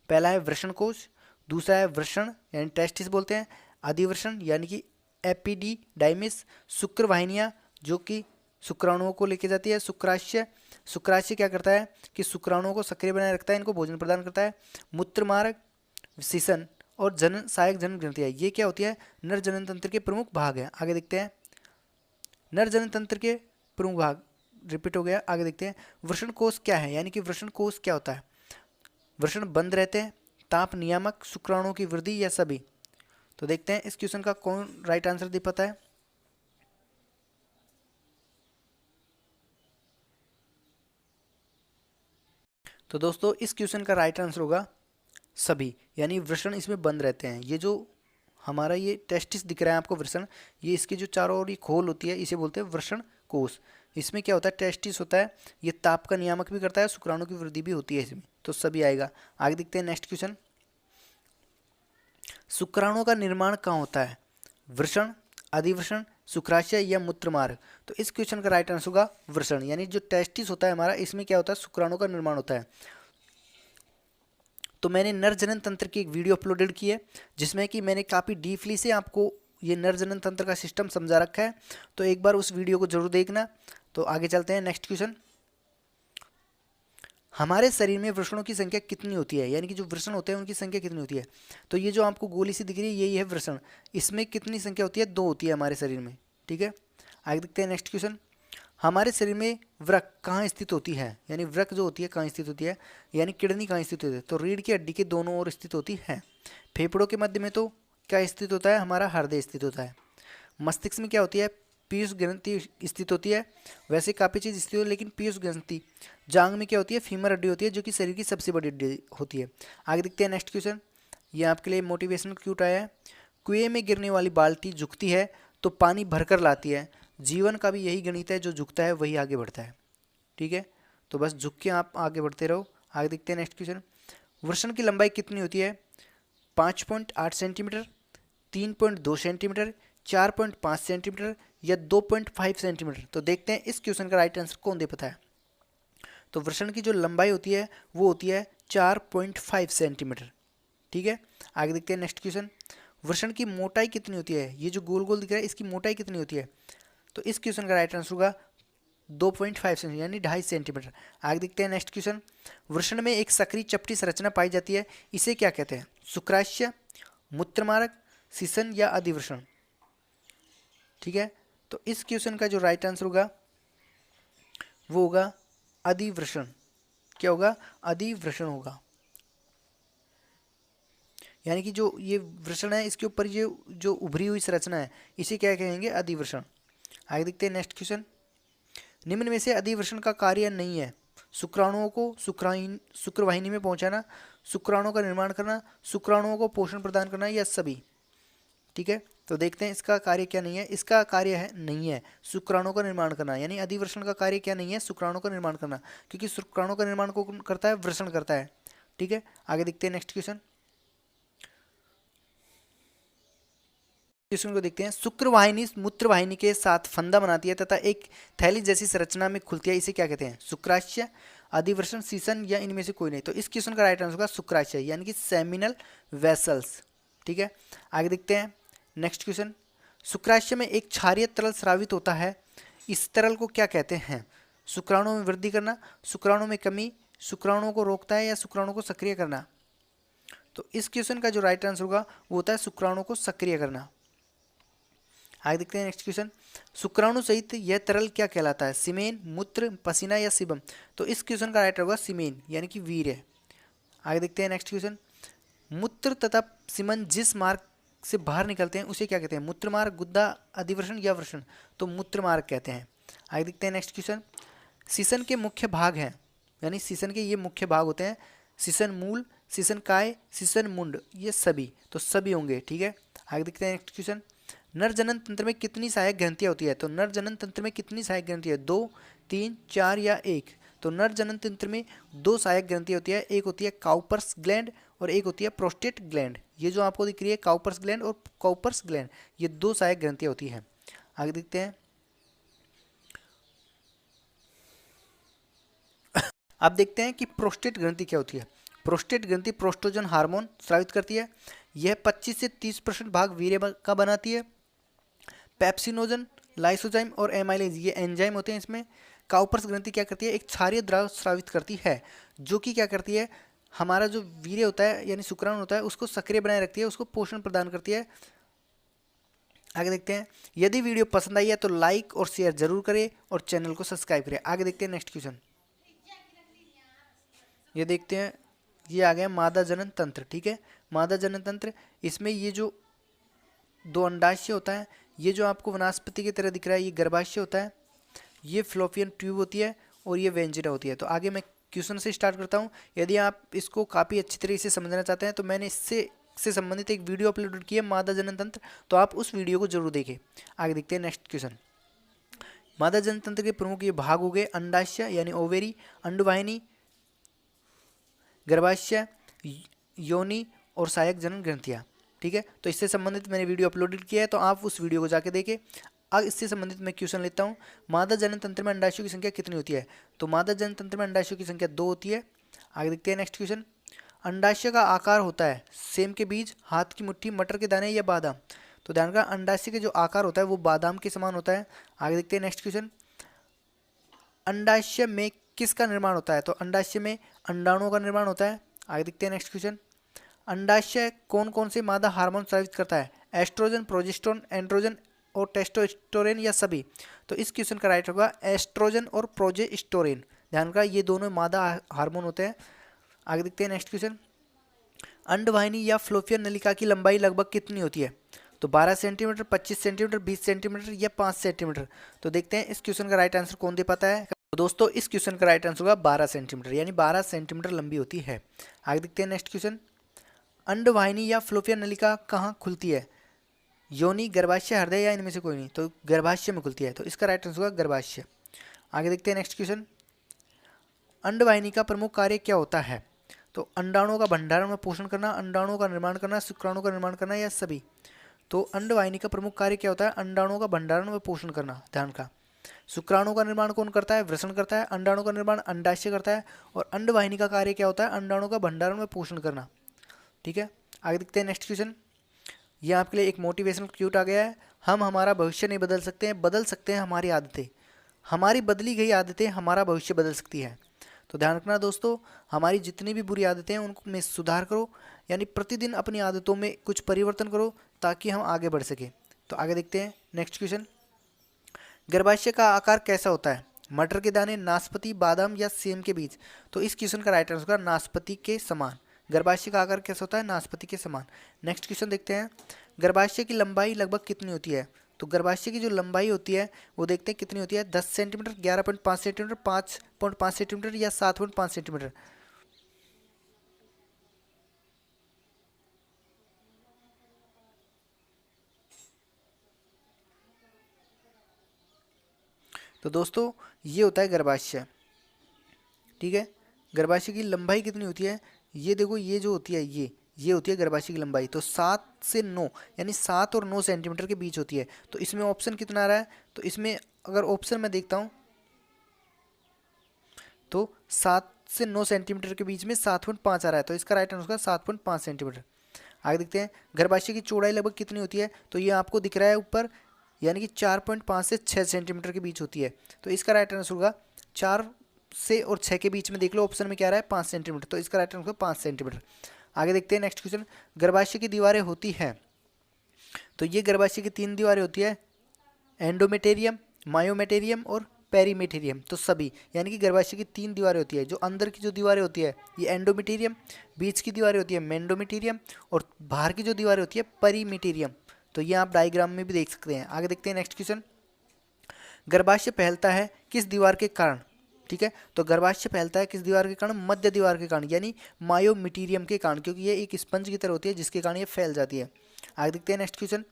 पहला है वृषण कोश, दूसरा है वृषण यानी टेस्टिस बोलते हैं, अधिवृषण यानी कि एपिडिडाइमिस, शुक्रवाहिनियाँ जो कि शुक्राणुओं को लेके जाती है, शुक्राशय, शुक्राशय क्या करता है कि शुक्राणुओं को सक्रिय बनाए रखता है, इनको भोजन प्रदान करता है, मूत्रमार्ग, सिसन और जनन सहायक जनन ग्रंथियाँ, ये क्या होती है? नर जनन तंत्र के प्रमुख भाग हैं। आगे देखते हैं नर जनन तंत्र के प्रमुख भाग, रिपीट हो गया। आगे देखते हैं वृषण कोश क्या है, यानी कि वृषण कोश क्या होता है? वृषण बंद रहते हैं, ताप नियामक, शुक्राणुओं की वृद्धि या सभी? तो देखते हैं इस क्वेश्चन का कौन राइट आंसर दे पाता है। तो दोस्तों इस क्वेश्चन का राइट आंसर होगा सभी, यानी वृषण इसमें बंद रहते हैं। ये जो हमारा ये टेस्टिस दिख रहा है आपको वृषण, ये इसके जो चारों ओर खोल होती है इसे बोलते हैं वृषण कोश। इसमें क्या होता है? टेस्टिस होता है, ये ताप का नियामक भी करता है, शुक्राणु की वृद्धि भी होती है इसमें, तो सभी आएगा। आगे देखते हैं नेक्स्ट क्वेश्चन। शुक्राणुओं का निर्माण कहाँ होता है? वृषण, अधिवृषण, शुक्राशय या मूत्रमार्ग? तो इस क्वेश्चन का राइट आंसर होगा वृषण, यानी जो टेस्टिस होता है हमारा, इसमें क्या होता है? शुक्राणु का निर्माण होता है। तो मैंने नर जनन तंत्र की एक वीडियो अपलोडेड की है जिसमें कि मैंने काफ़ी डीपली से आपको ये नर जनन तंत्र का सिस्टम समझा रखा है, तो एक बार उस वीडियो को जरूर देखना। तो आगे चलते हैं, नेक्स्ट क्वेश्चन। हमारे शरीर में वृषणों की संख्या कितनी होती है, यानी कि जो वृषण होते हैं उनकी संख्या कितनी होती है। तो ये जो आपको गोली सी दिख रही है यही है वृषण। इसमें कितनी संख्या होती है, 2 होती है हमारे शरीर में, ठीक है। आगे देखते हैं नेक्स्ट क्वेश्चन। हमारे शरीर में वृक्क कहाँ स्थित होती है, यानी वृक्क जो होती है कहाँ स्थित होती है, यानी किडनी कहाँ स्थित होती है। तो रीढ़ की हड्डी के दोनों ओर स्थित होती है। फेफड़ों के मध्य में तो क्या स्थित होता है, हमारा हृदय स्थित होता है। मस्तिष्क में क्या होती है, पीयूष ग्रंथि स्थित होती है। वैसे काफ़ी चीज़ स्थित होती है लेकिन पीयूष ग्रंथि। जांग में क्या होती है, फीमर हड्डी होती है जो कि शरीर की सबसे बड़ी हड्डी होती है। आगे देखते हैं नेक्स्ट क्वेश्चन। ये आपके लिए मोटिवेशनल क्यूट आया है। कुएं में गिरने वाली बाल्टी झुकती है तो पानी भरकर लाती है। जीवन का भी यही गणित है, जो झुकता है वही आगे बढ़ता है, ठीक है। तो बस झुक के आप आगे बढ़ते रहो। आगे देखते हैं नेक्स्ट क्वेश्चन। वृषण की लंबाई कितनी होती है, 5.8 सेंटीमीटर, 3.2 सेंटीमीटर, 4.5 सेंटीमीटर या 2.5 सेंटीमीटर। तो देखते हैं इस क्वेश्चन का राइट आंसर कौन दे पाता है। तो वृषण की जो लंबाई होती है वो होती है 4.5 सेंटीमीटर, ठीक है। आगे देखते हैं नेक्स्ट क्वेश्चन। वृषण की मोटाई कितनी होती है, ये जो गोल गोल दिख रहा है इसकी मोटाई कितनी होती है। तो इस क्वेश्चन का राइट आंसर होगा 2.5 सेंटीमीटर, यानी 2.5 सेंटीमीटर। आगे देखते हैं नेक्स्ट क्वेश्चन। वृषण में एक सक्रिय चपटी संरचना पाई जाती है, इसे क्या कहते हैं। शुक्राशय, मूत्रमार्ग, सीसन या अधिवृषण, ठीक है। तो इस क्वेश्चन का जो राइट आंसर होगा वो होगा अधिवृषण। क्या होगा, अधिवृषण होगा। यानी कि जो ये वृषण है इसके ऊपर ये जो उभरी हुई संरचना है इसे क्या कहेंगे, अधिवृषण। आगे देखते हैं नेक्स्ट क्वेश्चन। निम्न में से अधिवृषण का कार्य नहीं है। शुक्राणुओं को शुक्रवाहिनी में पहुंचाना, शुक्राणुओं का निर्माण करना, शुक्राणुओं को पोषण प्रदान करना या सभी, ठीक है। तो देखते हैं इसका कार्य क्या नहीं है। इसका कार्य है नहीं है शुक्राणुओं का निर्माण करना, यानी अधिवृषण का कार्य क्या नहीं है, शुक्राणुओं का निर्माण करना, क्योंकि शुक्राणुओं का निर्माण कौन करता है, वृषण करता है, ठीक है। आगे देखते हैं नेक्स्ट क्वेश्चन। क्वेश्चन को देखते हैं। शुक्रवाहिनी मूत्रवाहिनी के साथ फंदा बनाती है तथा एक थैली जैसी संरचना में खुलती है, इसे क्या कहते हैं। शुक्राशय, अधिवृषण, सीसन या इनमें से कोई नहीं। तो इस क्वेश्चन का राइट आंसर होगा शुक्राशय, यानी कि सेमिनल वेसल्स, ठीक है। आगे देखते हैं नेक्स्ट क्वेश्चन। शुक्राशय में एक क्षारीय तरल स्रावित होता है, इस तरल को क्या कहते हैं। शुक्राणुओं में वृद्धि करना, शुक्राणुओं में कमी, शुक्राणुओं को रोकता है या शुक्राणुओं को सक्रिय करना। तो इस क्वेश्चन का जो राइट आंसर होगा वो होता है शुक्राणुओं को सक्रिय करना। आगे देखते हैं नेक्स्ट क्वेश्चन। शुक्राणु सहित यह तरल क्या कहलाता है, सीमेन, मूत्र, पसीना या सीबम। तो इस क्वेश्चन का राइट होगा सीमेन, यानी कि वीर्य। आगे देखते हैं नेक्स्ट क्वेश्चन। मूत्र तथा सीमन जिस मार्ग से बाहर निकलते हैं उसे क्या कहते हैं, मूत्र मार्ग, गुद्दा, अधिवृषण या वृषण। तो मूत्र मार्ग कहते हैं। आगे देखते हैं नेक्स्ट क्वेश्चन। सीसन के मुख्य भाग हैं, यानी सीसन के ये मुख्य भाग होते हैं, सीसन मूल, सीसन काय, सीसन मुंड, ये सभी, तो सभी होंगे, ठीक है। आगे देखते हैं नेक्स्ट क्वेश्चन। नर जनन तंत्र में कितनी सहायक ग्रंथियां होती है। तो नर जनन तंत्र में कितनी सहायक ग्रंथि है, 2, 3, 4 या 1। तो नर जनन तंत्र में 2 सहायक ग्रंथियां होती है, एक होती है काउपर्स ग्लैंड और एक होती है प्रोस्टेट ग्लैंड। ये जो आपको दिख रही है काउपर्स ग्लैंड और काउपर्स ग्लैंड, ये 2 सहायक ग्रंथियां होती हैं। आगे देखते हैं। अब देखते हैं कि प्रोस्टेट ग्रंथि क्या होती है। प्रोस्टेट ग्रंथि प्रोस्टोजन हार्मोन स्रावित करती है। यह 25 से 30% भाग वीर्य का बनाती है। पेप्सिनोजन, लाइसोजाइम और एमाइलेज ये एंजाइम होते हैं इसमें। काउपर्स ग्रंथि क्या करती है, एक क्षारीय द्रव स्रावित करती है, जो कि क्या करती है, हमारा जो वीर्य होता है यानी शुक्राणु होता है उसको सक्रिय बनाए रखती है, उसको पोषण प्रदान करती है। आगे देखते हैं। यदि वीडियो पसंद आई है तो लाइक और शेयर जरूर करें और चैनल को सब्सक्राइब करें। आगे देखते हैं नेक्स्ट क्वेश्चन। ये देखते हैं, ये आ गया मादा जनन तंत्र, ठीक है। मादा जनन तंत्र, इसमें ये जो 2 अंडाशय होता है, ये जो आपको वनस्पति की तरह दिख रहा है ये गर्भाशय होता है, ये फ्लोपियन ट्यूब होती है और ये वेंजिना होती है। तो आगे मैं क्वेश्चन से स्टार्ट करता हूँ। यदि आप इसको काफ़ी अच्छी तरीके से समझना चाहते हैं तो मैंने इससे संबंधित एक वीडियो अपलोड की है, मादा जनन तंत्र, तो आप उस वीडियो को जरूर देखें। आगे देखते हैं नेक्स्ट क्वेश्चन। मादा जनन तंत्र के प्रमुख ये भाग हो गए, अंडाशय यानी ओवेरी, अंडवाहिनी, गर्भाशय, योनि और सहायक जनन ग्रंथियाँ, ठीक है। तो इससे संबंधित मैंने वीडियो अपलोडेड किया है, तो आप उस वीडियो को जाके देखें। अब इससे संबंधित मैं क्वेश्चन लेता हूँ। मादा जनन तंत्र में अंडाशयों की संख्या कितनी होती है। तो मादा जनन तंत्र में अंडाशयों की संख्या 2 होती है। आगे देखते हैं नेक्स्ट क्वेश्चन। अंडाशय का आकार होता है सेम के बीज, हाथ की मुट्ठी, मटर के दाने या बादाम। तो ध्यान का अंडाशय के जो आकार होता है वो बादाम के समान होता है। आगे देखते हैं नेक्स्ट क्वेश्चन। अंडाशय में किसका निर्माण होता है? तो अंडाशय में अंडाणुओं का निर्माण होता है। आगे देखते हैं नेक्स्ट क्वेश्चन। अंडाशय कौन कौन से मादा हार्मोन स्रावित करता है? एस्ट्रोजन, प्रोजेस्टेरोन, एंड्रोजन और टेस्टोस्टेरोन या सभी? तो इस क्वेश्चन का राइट होगा एस्ट्रोजन और प्रोजेस्टेरोन। ध्यान का ये दोनों मादा हार्मोन होते हैं। आगे देखते हैं नेक्स्ट क्वेश्चन। अंडवाहिनी या फ्लोपियन नलिका की लंबाई लगभग कितनी होती है? तो 12 सेंटीमीटर, 25 सेंटीमीटर, 20 सेंटीमीटर या 5 सेंटीमीटर? तो देखते हैं इस क्वेश्चन का राइट आंसर कौन दे पाता है। तो दोस्तों इस क्वेश्चन का राइट आंसर होगा 12 सेंटीमीटर, यानी 12 सेंटीमीटर लंबी होती है। आगे देखते हैं नेक्स्ट क्वेश्चन। अंडवाहिनी या फ्लोपियन नलिका कहाँ खुलती है? योनि, गर्भाशय, हृदय या इनमें से कोई नहीं? तो गर्भाशय में खुलती है, तो इसका राइट आंसर होगा गर्भाशय। आगे देखते हैं नेक्स्ट क्वेश्चन। अंडवाहिनी का प्रमुख कार्य क्या होता है? तो अंडाणुओं का भंडारण व पोषण करना, अंडाणुओं का निर्माण करना, शुक्राणुओं का निर्माण करना या सभी? तो अंडवाहिनी का प्रमुख कार्य क्या होता है? अंडाणुओं का भंडारण व पोषण करना। ध्यान का शुक्राणु का निर्माण कौन करता है? वृषण करता है। अंडाणु का निर्माण अंडाशय करता है। और अंडवाहिनी का कार्य क्या होता है? अंडाणु का भंडारण व पोषण करना। ठीक है, आगे देखते हैं नेक्स्ट क्वेश्चन। ये आपके लिए एक मोटिवेशनल क्यूट आ गया है। हम हमारा भविष्य नहीं बदल सकते हैं, बदल सकते हैं हमारी आदतें। हमारी बदली गई आदतें हमारा भविष्य बदल सकती है। तो ध्यान रखना दोस्तों, हमारी जितनी भी बुरी आदतें हैं उनको में सुधार करो, यानी प्रतिदिन अपनी आदतों में कुछ परिवर्तन करो ताकि हम आगे बढ़ सकें। तो आगे देखते हैं नेक्स्ट क्वेश्चन। गर्भाशय का आकार कैसा होता है? मटर के दाने, नाशपाती, बादाम या सेम के बीज? तो इस क्वेश्चन का राइट आंसर होगा नाशपाती के समान। गर्भाशय का आकार कैसा होता है? नाशपाती के समान। नेक्स्ट क्वेश्चन देखते हैं। गर्भाशय की लंबाई लगभग कितनी होती है? तो गर्भाशय की जो लंबाई होती है वो देखते हैं कितनी होती है। 10 सेंटीमीटर, 11.5 सेंटीमीटर, 5.5 सेंटीमीटर या 7.5 सेंटीमीटर? तो दोस्तों ये होता है गर्भाशय। ठीक है, गर्भाशय की लंबाई कितनी होती है? ये देखो, ये जो होती है ये होती है गर्भाशय की लंबाई। तो 7 से 9, यानी 7 और 9 सेंटीमीटर के बीच होती है। तो इसमें ऑप्शन कितना आ रहा है? तो इसमें अगर ऑप्शन मैं देखता हूँ तो 7 से 9 सेंटीमीटर के बीच में 7.5 आ रहा है। तो इसका राइट आंसर होगा 7.5 सेंटीमीटर। आगे देखते हैं। गर्भाशय की चौड़ाई लगभग कितनी होती है? तो ये आपको दिख रहा है ऊपर, यानी कि 4.5 से 6 सेंटीमीटर के बीच होती है। तो इसका राइट आंसर होगा 4 से और 6 के बीच में। देख लो ऑप्शन में क्या आ रहा है, 5 सेंटीमीटर। तो इसका राइट आंसर 5 सेंटीमीटर। आगे देखते हैं नेक्स्ट क्वेश्चन। गर्भाशय की दीवारें होती हैं, तो ये गर्भाशय की 3 दीवारें होती है, एंडोमेटेरियम, मायोमेटेरियम और पेरीमेटेरियम। तो सभी, यानी कि गर्भाशय की 3 दीवारें होती है। जो अंदर की जो दीवारें होती है ये एंडोमेटेरियम, बीच की दीवारें होती है मेंडोमेटेरियम और बाहर की जो दीवारें होती है पेरीमेटेरियम। तो ये आप डायग्राम में भी देख सकते हैं। आगे देखते हैं नेक्स्ट क्वेश्चन। गर्भाशय फैलता है किस दीवार के कारण? ठीक है, तो गर्भाशय फैलता है किस दीवार के कारण? मध्य दीवार के कारण, यानी मायोमेटेरियम के कारण, क्योंकि ये एक स्पंज की तरह होती है जिसके कारण ये फैल जाती है। आगे देखते हैं नेक्स्ट क्वेश्चन।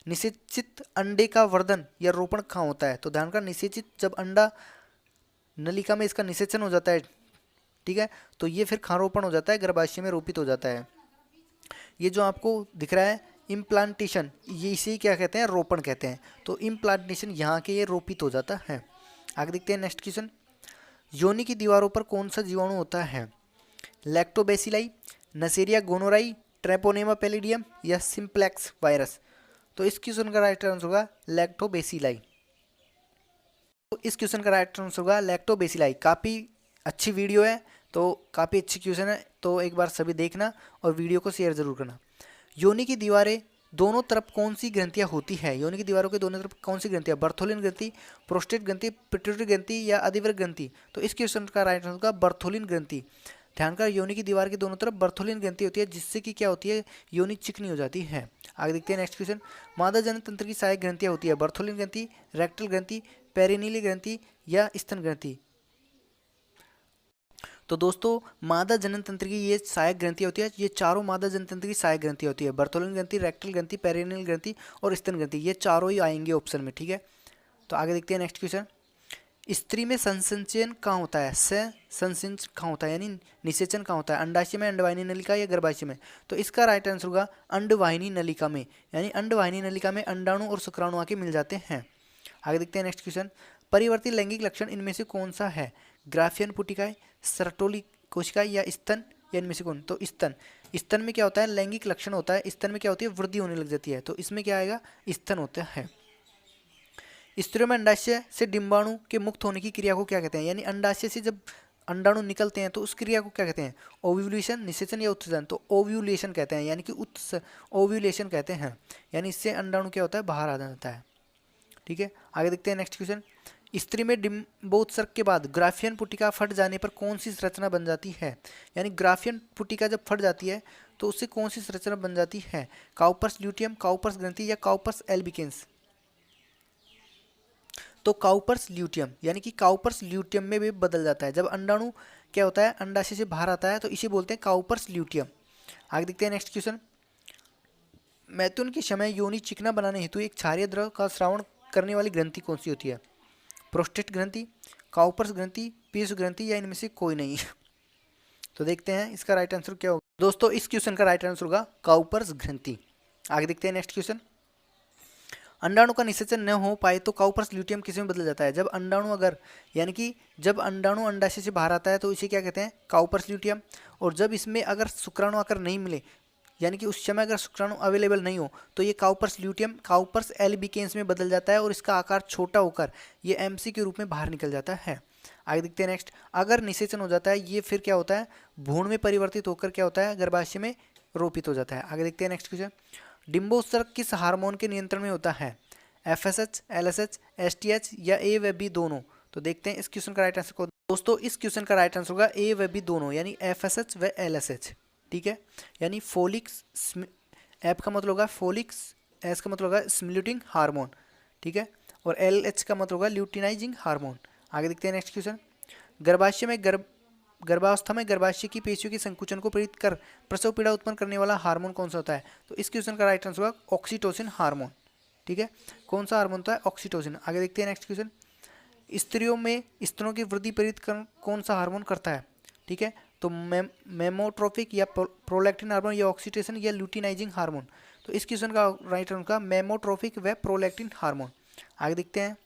निषेचित अंडे का वर्धन या रोपण कहाँ होता है? तो ध्यान का निषेचित, जब अंडा नलिका में इसका निषेचन हो जाता है, ठीक है, तो ये फिर खारोपण हो जाता है, गर्भाशय में रोपित हो जाता है। ये जो आपको दिख रहा है इम्प्लांटेशन, ये इसे क्या कहते हैं? रोपण कहते हैं। तो इम्प्लांटेशन यहाँ के ये रोपित हो जाता है। आगे देखते हैं नेक्स्ट क्वेश्चन। योनि की दीवारों पर कौन सा जीवाणु होता है? लैक्टोबैसिलाई, नसेरिया गोनोराई, ट्रेपोनेमा पैलिडियम या सिंप्लेक्स वायरस? तो इस क्वेश्चन का राइट आंसर होगा लैक्टोबैसिलाई। तो इस क्वेश्चन का राइट आंसर होगा लैक्टोबैसिलाई। काफ़ी अच्छी वीडियो है, तो काफ़ी अच्छी क्वेश्चन है, तो एक बार सभी देखना और वीडियो को शेयर जरूर करना। योनि की दीवारें दोनों तरफ कौन सी ग्रंथियां होती है? योनि की दीवारों के दोनों तरफ कौन सी ग्रंथियां? बर्थोलिन ग्रंथि, प्रोस्टेट ग्रंथि, पिट्यूटरी ग्रंथि या अधिवर्ग ग्रंथि? तो इस क्वेश्चन का राइट आंसर होगा बर्थोलिन ग्रंथि। ध्यान कर, योनि की दीवार के दोनों तरफ बर्थोलिन ग्रंथि होती है, जिससे कि क्या होती है? योनि चिकनी हो जाती है। आगे देखते हैं नेक्स्ट क्वेश्चन। मादा जनन तंत्र की सहायक ग्रंथियां होती है, बर्थोलिन ग्रंथि, रेक्टल ग्रंथि, पेरिनीली ग्रंथि या स्तन ग्रंथि? तो दोस्तों मादा जनन तंत्र की ये सहायक ग्रंथि होती है, ये चारों मादा जनन तंत्र की सहायक ग्रंथि होती है, बर्थोलिन ग्रंथि, रेक्टल ग्रंथि, पेरिनियल ग्रंथि और स्तन ग्रंथि। ये चारों ही आएंगे ऑप्शन में। ठीक है, तो आगे देखते हैं नेक्स्ट क्वेश्चन। स्त्री में संसेचन कहाँ होता है? संसेचन कहाँ होता है, यानी निषेचन कहाँ होता है? अंडाशय में, अंडवाहिनी नलिका या गर्भाशय में? तो इसका राइट आंसर होगा अंडवाहिनी नलिका में, यानी अंडवाहिनी नलिका में अंडाणु और शुक्राणु आके मिल जाते हैं। आगे देखते हैं नेक्स्ट क्वेश्चन। परिवर्ती लैंगिक लक्षण इनमें से कौन सा है? ग्राफियन पुटिकाएं, सर्टोली कोशिका या स्तन या इनमें से कौन? तो स्तन। स्तन में क्या होता है? लैंगिक लक्षण होता है। स्तन में क्या होती है? वृद्धि होने लग जाती है। तो इसमें क्या आएगा? स्तन होता है। स्त्रियों में अंडाशय से डिंबाणु के मुक्त होने की क्रिया को क्या कहते हैं? यानी अंडाशय से जब अंडाणु निकलते हैं तो उस क्रिया को क्या कहते हैं? ओव्यूलेशन, निषेचन या उत्सर्जन? तो ओव्यूलेशन कहते हैं, यानी कि ओव्यूलेशन कहते हैं। यानी इससे अंडाणु क्या होता है? बाहर आ जाता है। ठीक है, आगे देखते हैं नेक्स्ट क्वेश्चन। स्त्री में डिंबोत्सर्ग के बाद ग्राफियन पुटिका फट जाने पर कौन सी संरचना बन जाती है? यानी ग्राफियन पुटिका जब फट जाती है तो उससे कौन सी संरचना बन जाती है? काउपर्स ल्यूटियम, काउपर्स ग्रंथि या काउपर्स एल्बिकेंस? तो काउपर्स ल्यूटियम, यानी कि काउपर्स ल्यूटियम में भी बदल जाता है। जब अंडाणु क्या होता है? अंडाशय से बाहर आता है तो इसे बोलते हैं काउपर्स ल्यूटियम। आगे देखते हैं नेक्स्ट क्वेश्चन। मैथुन के समय योनि चिकना बनाने हेतु एक क्षारीय द्रव का स्रावण करने वाली ग्रंथि कौन सी होती है? प्रोस्टेट ग्रंथि, काउपर्स ग्रंथि, पीयूष ग्रंथि या इनमें से कोई नहीं? तो देखते हैं इसका राइट आंसर क्या होगा। दोस्तों इस क्वेश्चन का राइट आंसर होगा काउपर्स ग्रंथि। आगे देखते हैं नेक्स्ट क्वेश्चन। अंडाणु का निषेचन न हो पाए तो काउपर्स ल्यूटियम किस में बदल जाता है? जब अंडाणु अगर, यानी कि जब अंडाणु अंडाशय से बाहर आता है तो इसे क्या कहते हैं? Cowper's luteum. और जब इसमें अगर शुक्राणु आकर नहीं मिले, यानी कि उस समय अगर शुक्राणु अवेलेबल नहीं हो, तो ये काउपर्स ल्यूटियम काउपर्स एल्बिकेंस में बदल जाता है और इसका आकार छोटा होकर ये एमसी के रूप में बाहर निकल जाता है। आगे देखते हैं नेक्स्ट। अगर निषेचन हो जाता है ये फिर क्या होता है? भ्रूण में परिवर्तित होकर क्या होता है? गर्भाशय में रोपित हो जाता है। आगे देखते हैं नेक्स्ट क्वेश्चन। डिंबोत्सर्ग किस हार्मोन के नियंत्रण में होता है? एफएसएच, एलएसएच, एसटीएच या ए व बी दोनों? तो देखते हैं इस क्वेश्चन का राइट आंसर को। दोस्तों इस क्वेश्चन का राइट आंसर होगा ए व बी दोनों, यानी एफएसएच व एलएसएच। ठीक है, यानी फोलिक्स, एफ का मतलब होगा फोलिक्स, एस का मतलब होगा स्टिमुलेटिंग हार्मोन। ठीक है, और एल एच का मतलब होगा ल्यूटिनाइजिंग हार्मोन। आगे देखते हैं नेक्स्ट क्वेश्चन। गर्भाशय में गर्भावस्था में गर्भाशय की पेशियों के संकुचन को प्रेरित कर प्रसव पीड़ा उत्पन्न करने वाला हार्मोन कौन सा होता है? तो इस क्वेश्चन का राइट आंसर होगा ऑक्सीटोसिन हार्मोन। ठीक है, कौन सा हार्मोन होता है? ऑक्सीटोसिन। आगे देखते हैं नेक्स्ट क्वेश्चन। स्त्रियों में स्तनों की वृद्धि प्रेरित कौन सा हार्मोन करता है? ठीक है, तो मेमोट्रोपिक या प्रोलैक्टिन हार्मोन या ऑक्सीटोसिन या ल्यूटिनाइजिंग हार्मोन? तो इस क्वेश्चन का राइट आंसर का मेमोट्रोपिक व प्रोलैक्टिन हार्मोन। आगे देखते हैं।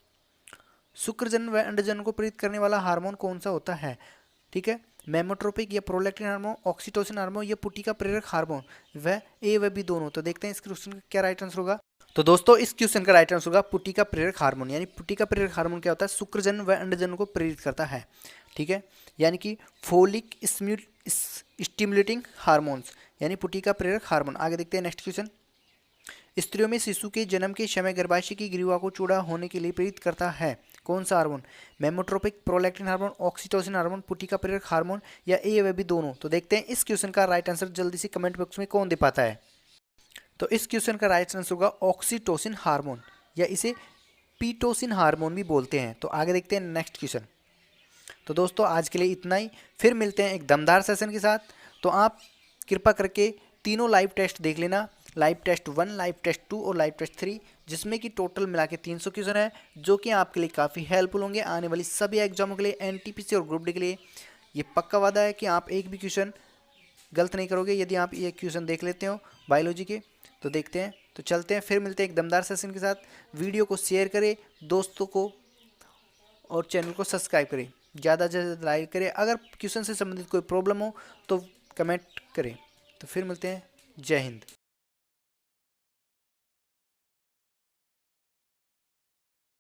शुक्रजन व अंडजन को प्रेरित करने वाला हार्मोन कौन सा होता है? ठीक है, मेमोट्रोपिक या प्रोलैक्टिन हार्मोन, ऑक्सीटोसिन हार्मोन या पुटिका प्रेरक हार्मोन, वह ए व बी दोनों? तो देखते हैं इस क्वेश्चन का क्या राइट आंसर होगा। तो दोस्तों इस क्वेश्चन का राइट आंसर होगा पुटिका प्रेरक हार्मोन। यानी पुटिका प्रेरक हार्मोन क्या होता है? शुक्रजन व अंडजन को प्रेरित करता है। ठीक है, यानी कि फोलिक स्टिमुलेटिंग हार्मोन्स, यानी पुटिका प्रेरक हार्मोन। आगे देखते हैं नेक्स्ट क्वेश्चन। स्त्रियों में शिशु के जन्म के समय गर्भाशय की ग्रीवा को चौड़ा होने के लिए प्रेरित करता है कौन सा hormone? Mammotropic, prolactin hormone, oxytocin hormone, पुटिका प्रेरक हार्मोन या ए व बी दोनों? तो देखते हैं इस क्वेश्चन का राइट आंसर जल्दी से कमेंट बॉक्स में कौन दे पाता है। तो इस क्वेश्चन का राइट आंसर होगा ऑक्सीटोसिन हार्मोन, या इसे पीटोसिन हार्मोन भी बोलते हैं। तो आगे देखते हैं नेक्स्ट क्वेश्चन। तो दोस्तों आज के लिए इतना ही, फिर मिलते हैं एक दमदार सेशन के साथ। तो आप कृपा करके तीनों लाइव टेस्ट देख लेना, लाइव टेस्ट 1, लाइव टेस्ट 2 और लाइव टेस्ट 3, जिसमें कि टोटल मिला के 300 क्वेश्चन है, जो कि आपके लिए काफ़ी हेल्पफुल होंगे आने वाली सभी एग्जामों के लिए, एनटीपीसी और ग्रुप डी के लिए। ये पक्का वादा है कि आप एक भी क्वेश्चन गलत नहीं करोगे यदि आप ये क्वेश्चन देख लेते हो बायोलॉजी के। तो देखते हैं, तो चलते हैं, फिर मिलते हैं एक दमदार सेशन के साथ। वीडियो को शेयर करें दोस्तों को और चैनल को सब्सक्राइब करें, ज़्यादा से ज़्यादा लाइक करें। अगर क्वेश्चन से संबंधित कोई प्रॉब्लम हो तो कमेंट करें। तो फिर मिलते हैं, जय हिंद।